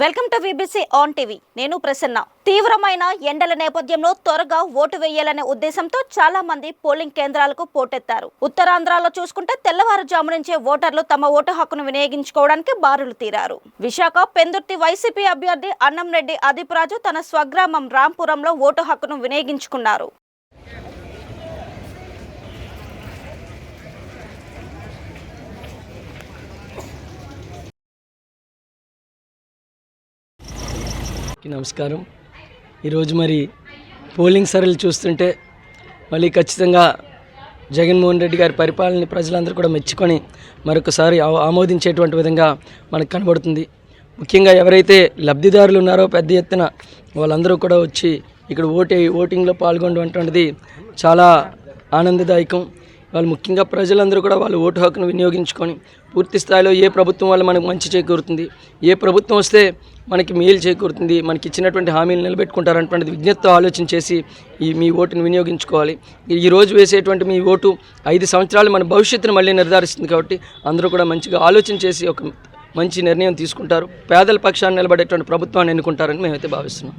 Welcome to VBC on TV. నేను ప్రసన్న. తీవ్రమైన ఎండల నేపథ్యంలో త్వరగా ఓటు వేయాలనే ఉద్దేశంతో చాలా మంది పోలింగ్ కేంద్రాలకు పోటెత్తారు. ఉత్తరాంధ్రలో చూసుకుంటే తెల్లవారుజాము నుంచే ఓటర్లు తమ ఓటు హక్కును వినియోగించుకోవడానికి బారులు తీరారు. విశాఖ పెందుర్తి వైసీపీ అభ్యర్థి అన్నంరెడ్డి అదిపురాజు తన స్వగ్రామం రాంపురంలో ఓటు హక్కును వినియోగించుకున్నారు. నమస్కారం. ఈరోజు మరి పోలింగ్ సరళి చూస్తుంటే మళ్ళీ ఖచ్చితంగా జగన్మోహన్ రెడ్డి గారి పరిపాలనని ప్రజలందరూ కూడా మెచ్చుకొని మరొకసారి ఆమోదించేటువంటి విధంగా మనకు కనబడుతుంది. ముఖ్యంగా ఎవరైతే లబ్ధిదారులు ఉన్నారో పెద్ద ఎత్తున వాళ్ళందరూ కూడా వచ్చి ఇక్కడ ఓటింగ్లో పాల్గొనటువంటిది చాలా ఆనందదాయకం. వాళ్ళు ముఖ్యంగా ప్రజలందరూ కూడా వాళ్ళు ఓటు హక్కును వినియోగించుకొని పూర్తి స్థాయిలో ఏ ప్రభుత్వం వల్ల మనకు మంచి చేకూరుతుంది, ఏ ప్రభుత్వం వస్తే మనకి మేలు చేకూరుతుంది, మనకి ఇచ్చినటువంటి హామీలు నిలబెట్టుకుంటారనేటువంటిది విజ్ఞతతో ఆలోచన చేసి మీ ఓటును వినియోగించుకోవాలి. ఈరోజు వేసేటువంటి మీ ఓటు 5 సంవత్సరాలు మన భవిష్యత్తును మళ్ళీ నిర్ధారిస్తుంది. కాబట్టి అందరూ కూడా మంచిగా ఆలోచన చేసి ఒక మంచి నిర్ణయం తీసుకుంటారు. పేదల పక్షాన్ని నిలబడేటువంటి ప్రభుత్వాన్ని ఎన్నుకుంటారని మేమైతే భావిస్తున్నాం.